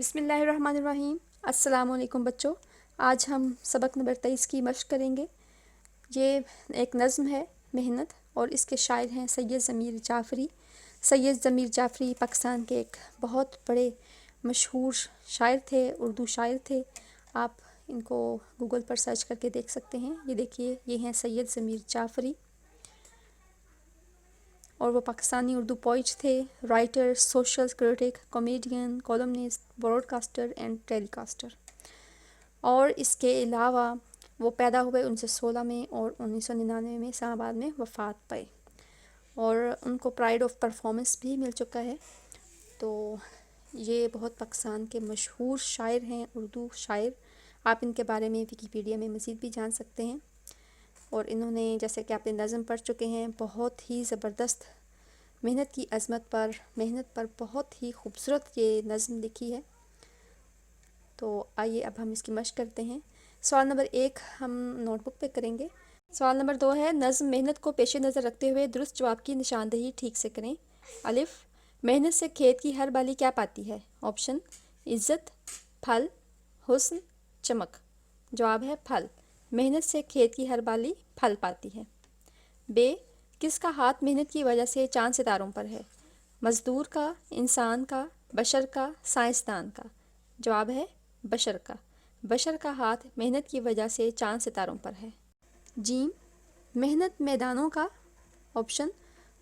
بسم اللہ الرحمن الرحیم۔ السلام علیکم بچوں، آج ہم سبق نمبر 23 کی مشق کریں گے۔ یہ ایک نظم ہے محنت، اور اس کے شاعر ہیں سید ضمیر جعفری۔ سید ضمیر جعفری پاکستان کے ایک بہت بڑے مشہور شاعر تھے، اردو شاعر تھے۔ آپ ان کو گوگل پر سرچ کر کے دیکھ سکتے ہیں۔ یہ دیکھیے، یہ ہیں سید ضمیر جعفری، اور وہ پاکستانی اردو پوئٹ تھے، writer, social critic, comedian, columnist, broadcaster and telecaster. اور اس کے علاوہ وہ پیدا ہوئے 1916 میں اور 1999 میں اسلام آباد میں وفات پائے، اور ان کو پرائڈ آف پرفارمنس بھی مل چکا ہے۔ تو یہ بہت پاکستان کے مشہور شاعر ہیں، اردو شاعر۔ آپ ان کے بارے میں ویکیپیڈیا میں مزید بھی جان سکتے ہیں۔ اور انہوں نے، جیسے کہ آپ نے نظم پڑھ چکے ہیں، بہت ہی زبردست محنت کی عظمت پر، محنت پر بہت ہی خوبصورت یہ نظم لکھی ہے۔ تو آئیے اب ہم اس کی مشق کرتے ہیں۔ سوال نمبر 1 ہم نوٹ بک پہ کریں گے۔ سوال نمبر 2 ہے، نظم محنت کو پیش نظر رکھتے ہوئے درست جواب کی نشاندہی ٹھیک سے کریں۔ الف، محنت سے کھیت کی ہر بالی کیا پاتی ہے؟ آپشن: عزت، پھل، حسن، چمک۔ جواب ہے پھل۔ محنت سے کھیت کی ہر بالی پھل پاتی ہے۔ ب، کس کا ہاتھ محنت کی وجہ سے چاند ستاروں پر ہے؟ مزدور کا، انسان کا، بشر کا، سائنسدان کا۔ جواب ہے بشر کا۔ بشر کا ہاتھ محنت کی وجہ سے چاند ستاروں پر ہے۔ ج، محنت میدانوں کا۔ آپشن: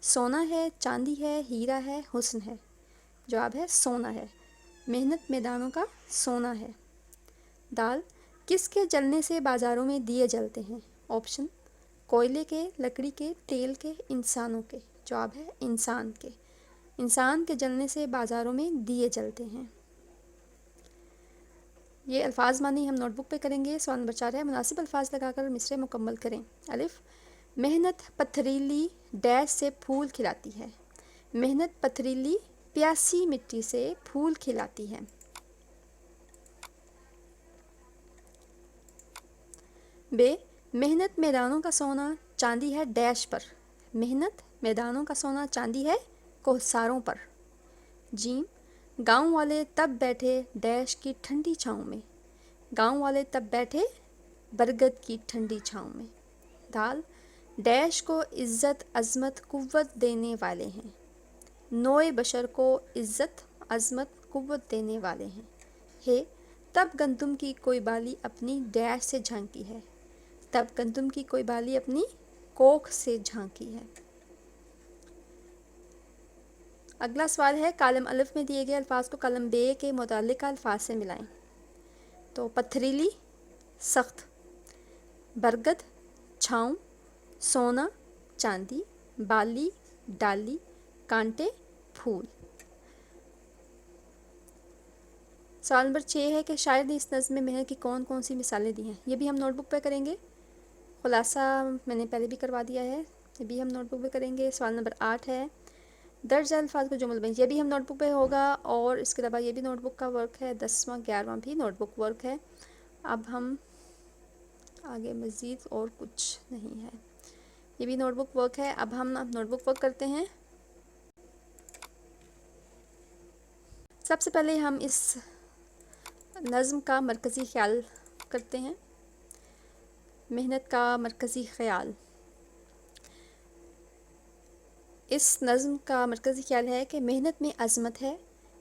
سونا ہے، چاندی ہے، ہیرا ہے، حسن ہے۔ جواب ہے سونا ہے۔ محنت میدانوں کا سونا ہے۔ د، کس کے جلنے سے بازاروں میں دیے جلتے ہیں؟ آپشن: کوئلے کے، لکڑی کے، تیل کے، انسانوں کے۔ جواب ہے انسان کے۔ انسان کے جلنے سے بازاروں میں دیے جلتے ہیں۔ یہ الفاظ مانی ہم نوٹ بک پہ کریں گے۔ سوال نمبر 4 ہے، مناسب الفاظ لگا کر مصرعے مکمل کریں۔ الف، محنت پتھریلی ڈیش سے پھول کھلاتی ہے۔ محنت پتھریلی پیاسی مٹی سے پھول کھلاتی ہے۔ ب، محنت میدانوں کا سونا چاندی ہے ڈیش پر۔ محنت میدانوں کا سونا چاندی ہے کوہساروں پر۔ ج، گاؤں والے تب بیٹھے ڈیش کی ٹھنڈی چھاؤں میں۔ گاؤں والے تب بیٹھے برگد کی ٹھنڈی چھاؤں میں۔ د، ڈیش کو عزت عظمت قوت دینے والے ہیں۔ نوع بشر کو عزت عظمت قوت دینے والے ہیں۔ ہ، تب گندم کی کوئی بالی اپنی ڈیش سے جھانکی ہے۔ تب گندم کی کوئی بالی اپنی کوکھ سے جھانکی ہے۔ اگلا سوال ہے، کالم الف میں دیے گئے الفاظ کو کالم ب کے متعلقہ الفاظ سے ملائیں۔ تو پتھریلی سخت، برگد چھاؤں، سونا چاندی، بالی ڈالی، کانٹے پھول۔ سوال نمبر 6 ہے کہ شاعر نے اس نظم میں محنت کی کون کون سی مثالیں دی ہیں؟ یہ بھی ہم نوٹ بک پہ کریں گے۔ خلاصہ میں نے پہلے بھی کروا دیا ہے، یہ بھی ہم نوٹ بک پہ کریں گے۔ سوال نمبر 8 ہے، درج الفاظ کو جمل بند، یہ بھی ہم نوٹ بک پہ ہوگا، اور اس کے علاوہ یہ بھی نوٹ بک کا ورک ہے، 10واں 11واں بھی نوٹ بک ورک ہے۔ اب ہم آگے مزید اور کچھ نہیں ہے، یہ بھی نوٹ بک ورک ہے۔ اب ہم نوٹ بک ورک کرتے ہیں۔ سب سے پہلے ہم اس نظم کا مرکزی خیال کرتے ہیں۔ محنت کا مرکزی خیال۔ اس نظم کا مرکزی خیال ہے کہ محنت میں عظمت ہے۔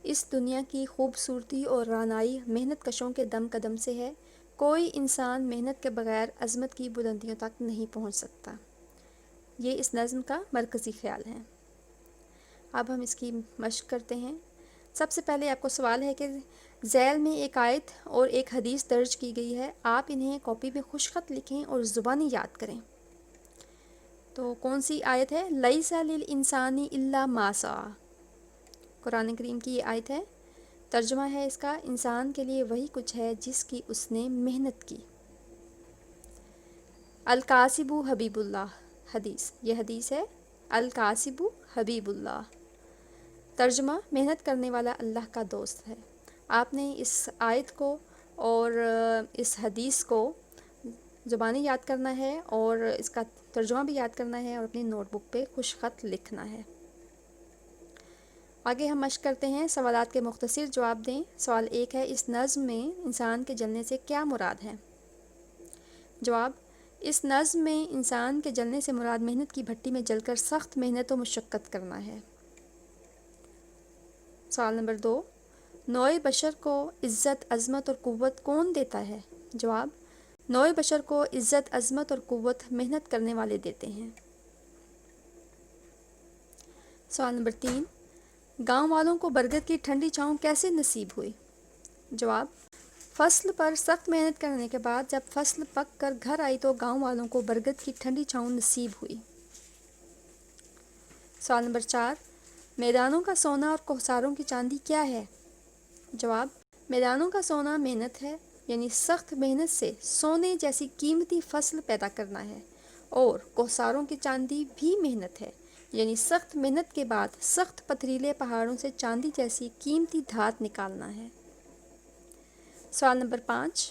اس دنیا کی خوبصورتی اور رعنائی محنت کشوں کے دم قدم سے ہے۔ کوئی انسان محنت کے بغیر عظمت کی بلندیوں تک نہیں پہنچ سکتا۔ یہ اس نظم کا مرکزی خیال ہے۔ اب ہم اس کی مشق کرتے ہیں۔ سب سے پہلے آپ کو سوال ہے کہ ذیل میں ایک آیت اور ایک حدیث درج کی گئی ہے، آپ انہیں کاپی میں خوش خط لکھیں اور زبانی یاد کریں۔ تو کون سی آیت ہے؟ لیس للانسان الا ما سعی، قرآن کریم کی یہ آیت ہے۔ ترجمہ ہے اس کا، انسان کے لیے وہی کچھ ہے جس کی اس نے محنت کی۔ الکاسب حبیب اللہ، حدیث، یہ حدیث ہے، الکاسب حبیب اللہ۔ ترجمہ، محنت کرنے والا اللہ کا دوست ہے۔ آپ نے اس آیت کو اور اس حدیث کو زبانی یاد کرنا ہے، اور اس کا ترجمہ بھی یاد کرنا ہے، اور اپنی نوٹ بک پہ خوش خط لکھنا ہے۔ آگے ہم مشق کرتے ہیں، سوالات کے مختصر جواب دیں۔ سوال 1 ہے، اس نظم میں انسان کے جلنے سے کیا مراد ہے؟ جواب، اس نظم میں انسان کے جلنے سے مراد محنت کی بھٹی میں جل کر سخت محنت و مشقت کرنا ہے۔ سوال نمبر 2، نوع بشر کو عزت، عظمت اور قوت کون دیتا ہے؟ جواب، نوع بشر کو عزت، عظمت اور قوت محنت کرنے والے دیتے ہیں۔ سوال نمبر 3، گاؤں والوں کو برگد کی ٹھنڈی چھاؤں کیسے نصیب ہوئی؟ جواب، فصل پر سخت محنت کرنے کے بعد جب فصل پک کر گھر آئی تو گاؤں والوں کو برگد کی ٹھنڈی چھاؤں نصیب ہوئی۔ سوال نمبر 4، میدانوں کا سونا اور کوہساروں کی چاندی کیا ہے؟ جواب، میدانوں کا سونا محنت ہے، یعنی سخت محنت سے سونے جیسی قیمتی فصل پیدا کرنا ہے، اور کوہساروں کی چاندی بھی محنت ہے، یعنی سخت محنت کے بعد سخت پتھریلے پہاڑوں سے چاندی جیسی قیمتی دھات نکالنا ہے۔ سوال نمبر 5،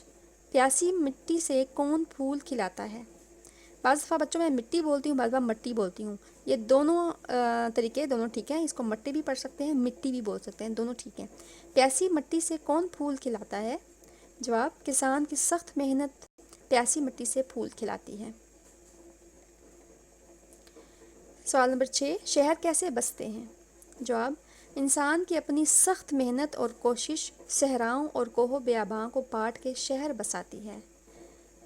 پیاسی مٹی سے کون پھول کھلاتا ہے؟ بعض دفعہ بچوں میں مٹی بولتی ہوں، بعض دفعہ مٹی بولتی ہوں، یہ دونوں طریقے دونوں ٹھیک ہیں، اس کو مٹی بھی پڑھ سکتے ہیں، مٹی بھی بول سکتے ہیں، دونوں ٹھیک ہیں۔ پیاسی مٹی سے کون پھول کھلاتا ہے؟ جواب، کسان کی سخت محنت پیاسی مٹی سے پھول کھلاتی ہے۔ سوال نمبر 6، شہر کیسے بستے ہیں؟ جواب، انسان کی اپنی سخت محنت اور کوشش صحراؤں اور کوہ و بیاباں کو پاٹ کے شہر بساتی ہے۔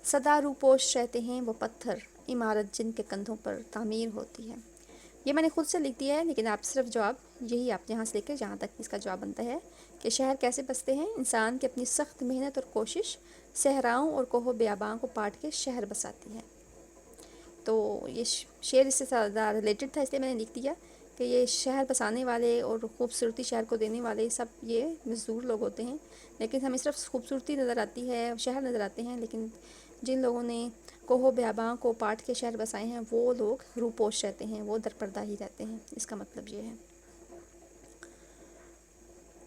سدا روپوش رہتے ہیں وہ پتھر، عمارت جن کے کندھوں پر تعمیر ہوتی ہے۔ یہ میں نے خود سے لکھ دیا ہے، لیکن آپ صرف جواب یہی آپ یہاں سے لے کے جہاں تک اس کا جواب بنتا ہے کہ شہر کیسے بستے ہیں، انسان کی اپنی سخت محنت اور کوشش صحراؤں اور کوہ و بیاباں کو پاٹ کے شہر بساتی ہے۔ تو یہ شعر اس سے زیادہ ریلیٹڈ تھا، اس لیے میں نے لکھ دیا کہ یہ شہر بسانے والے اور خوبصورتی شہر کو دینے والے سب یہ مزدور لوگ ہوتے ہیں، لیکن ہمیں صرف خوبصورتی نظر آتی ہے، شہر نظر آتے ہیں، لیکن جن لوگوں نے کوہ و بیاباں کو پاٹ کے شہر بسائے ہیں وہ لوگ روپوش رہتے ہیں، وہ درپردہ ہی رہتے ہیں، اس کا مطلب یہ ہے۔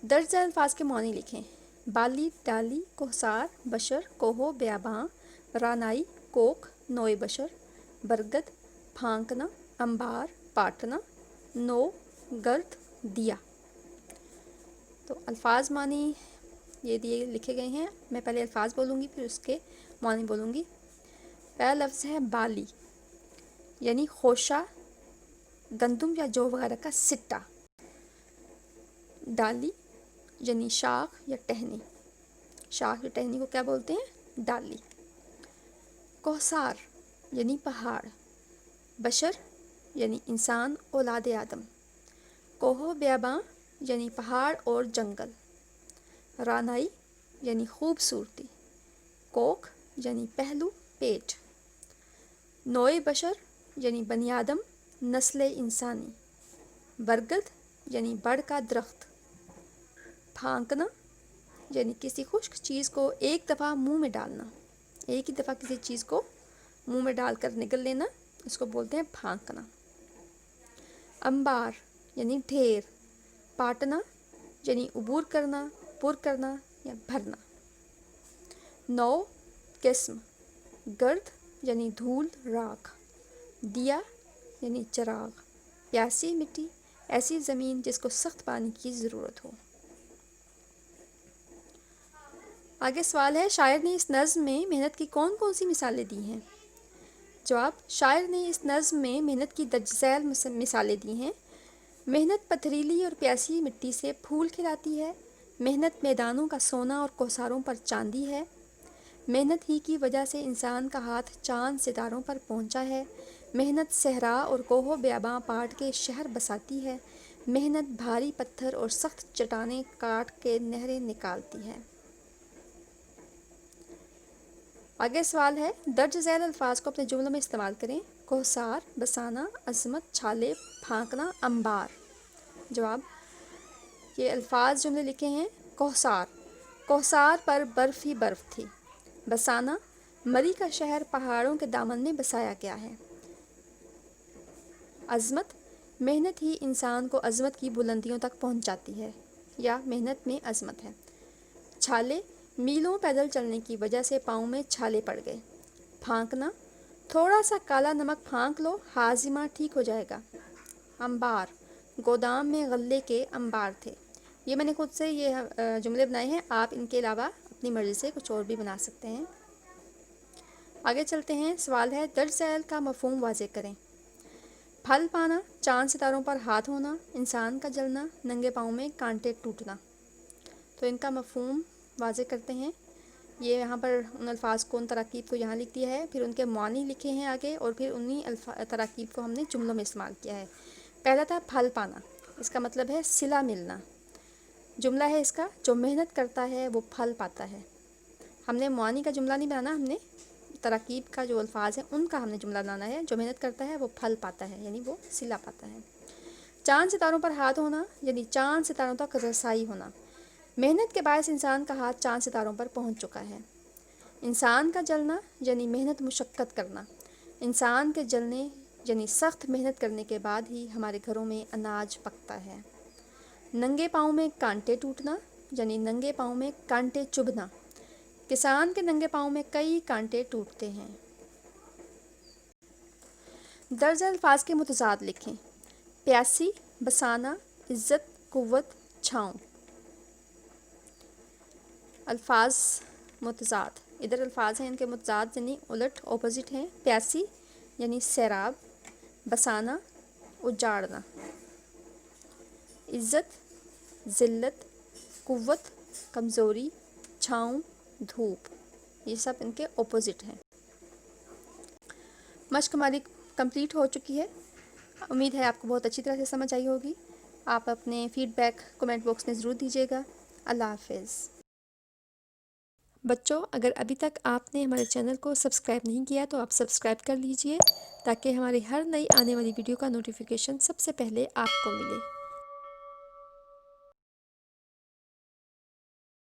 درج ذیل الفاظ کے معنی لکھیں۔ بالی، ڈالی، کوہسار، بشر، کوہ و بیاباں، رانائی، کوکھ، نوع بشر، برگد، پھانکنا، انبار، پاٹنا، نو، گرد، دیا۔ تو الفاظ معنی یہ دیے لکھے گئے ہیں، میں پہلے الفاظ بولوں گی پھر اس کے معنی بولوں گی۔ پہلا لفظ ہے بالی، یعنی خوشہ، گندم یا جو وغیرہ کا سٹا۔ ڈالی یعنی شاخ یا ٹہنی، شاخ یا ٹہنی کو کیا بولتے ہیں؟ ڈالی۔ کوہسار یعنی پہاڑ۔ بشر یعنی انسان، اولاد آدم۔ کوہ و بیاباں یعنی پہاڑ اور جنگل۔ رانائی یعنی خوبصورتی۔ کوکھ یعنی پہلو، پیٹ۔ نوع بشر یعنی بنی آدم، نسل انسانی۔ برگد یعنی بڑ کا درخت۔ پھانکنا یعنی کسی خشک چیز کو ایک دفعہ منہ میں ڈالنا، ایک ہی دفعہ کسی چیز کو منہ میں ڈال کر نگل لینا، اس کو بولتے ہیں پھانکنا۔ انبار یعنی ڈھیر۔ پاٹنا یعنی عبور کرنا، پر کرنا یا بھرنا۔ نو، قسم۔ گرد یعنی دھول، راکھ۔ دیا یعنی چراغ۔ پیاسی مٹی، ایسی زمین جس کو سخت پانی کی ضرورت ہو۔ آگے سوال ہے، شاعر نے اس نظم میں محنت کی کون کون سی مثالیں دی ہیں؟ جواب، شاعر نے اس نظم میں محنت کی درج ذیل مثالیں دی ہیں۔ محنت پتھریلی اور پیاسی مٹی سے پھول کھلاتی ہے۔ محنت میدانوں کا سونا اور کوہساروں پر چاندی ہے۔ محنت ہی کی وجہ سے انسان کا ہاتھ چاند ستاروں پر پہنچا ہے۔ محنت صحرا اور کوہ و بیاباں پاٹ کے شہر بساتی ہے۔ محنت بھاری پتھر اور سخت چٹانیں کاٹ کے نہریں نکالتی ہے۔ آگے سوال ہے، درج ذیل الفاظ کو اپنے جملوں میں استعمال کریں۔ کوہسار، بسانا، عظمت، چھالے، پھانکنا، انبار۔ جواب، یہ الفاظ جملے لکھے ہیں۔ کوہسار، کوہسار پر برف ہی برف تھی۔ بسانا، مری کا شہر پہاڑوں کے دامن میں بسایا گیا ہے۔ عظمت، محنت ہی انسان کو عظمت کی بلندیوں تک پہنچاتی ہے، یا محنت میں عظمت ہے۔ چھالے، میلوں پیدل چلنے کی وجہ سے پاؤں میں چھالے پڑ گئے۔ پھانکنا، تھوڑا سا کالا نمک پھانک لو، ہاضمہ ٹھیک ہو جائے گا۔ انبار، گودام میں غلے کے انبار تھے۔ یہ میں نے خود سے یہ جملے بنائے ہیں، آپ ان کے علاوہ اپنی مرضی سے کچھ اور بھی بنا سکتے ہیں۔ آگے چلتے ہیں، سوال ہے درج ذیل کا مفہوم واضح کریں۔ پھل پانا، چاند ستاروں پر ہاتھ ہونا، انسان کا جلنا، ننگے پاؤں میں کانٹے ٹوٹنا۔ تو ان کا مفہوم واضح کرتے ہیں۔ یہ یہاں پر ان الفاظ کو، ان تراکیب کو یہاں لکھ دیا ہے، پھر ان کے معنی لکھے ہیں آگے، اور پھر انہی تراکیب کو ہم نے جملوں میں استعمال کیا ہے۔ پہلا تھا پھل پانا، اس کا مطلب ہے صلہ ملنا۔ جملہ ہے اس کا، جو محنت کرتا ہے وہ پھل پاتا ہے۔ ہم نے معنی کا جملہ نہیں بنانا، ہم نے تراکیب کا جو الفاظ ہیں ان کا ہم نے جملہ بنانا ہے۔ جو محنت کرتا ہے وہ پھل پاتا ہے، یعنی وہ صلہ پاتا ہے۔ چاند ستاروں پر ہاتھ ہونا، یعنی چاند ستاروں تک رسائی ہونا۔ محنت کے باعث انسان کا ہاتھ چاند ستاروں پر پہنچ چکا ہے۔ انسان کا جلنا، یعنی محنت مشقت کرنا۔ انسان کے جلنے یعنی سخت محنت کرنے کے بعد ہی ہمارے گھروں میں اناج پکتا ہے۔ ننگے پاؤں میں کانٹے ٹوٹنا، یعنی ننگے پاؤں میں کانٹے چبھنا۔ کسان کے ننگے پاؤں میں کئی کانٹے ٹوٹتے ہیں۔ درج ذیل الفاظ کے متضاد لکھیں۔ پیاسی، بسانا، عزت، قوت، چھاؤں۔ الفاظ متضاد، ادھر الفاظ ہیں ان کے متضاد یعنی الٹ، اپوزٹ ہیں۔ پیاسی یعنی سیراب، بسانا اجاڑنا، عزت ذلت، قوت کمزوری، چھاؤں دھوپ، یہ سب ان کے اپوزٹ ہیں۔ مشق ہماری کمپلیٹ ہو چکی ہے، امید ہے آپ کو بہت اچھی طرح سے سمجھ آئی ہوگی۔ آپ اپنے فیڈ بیک کمنٹ باکس میں ضرور دیجیے گا۔ اللہ حافظ۔ بچوں، اگر ابھی تک آپ نے ہمارے چینل کو سبسکرائب نہیں کیا تو آپ سبسکرائب کر لیجئے، تاکہ ہماری ہر نئی آنے والی ویڈیو کا نوٹیفیکیشن سب سے پہلے آپ کو ملے۔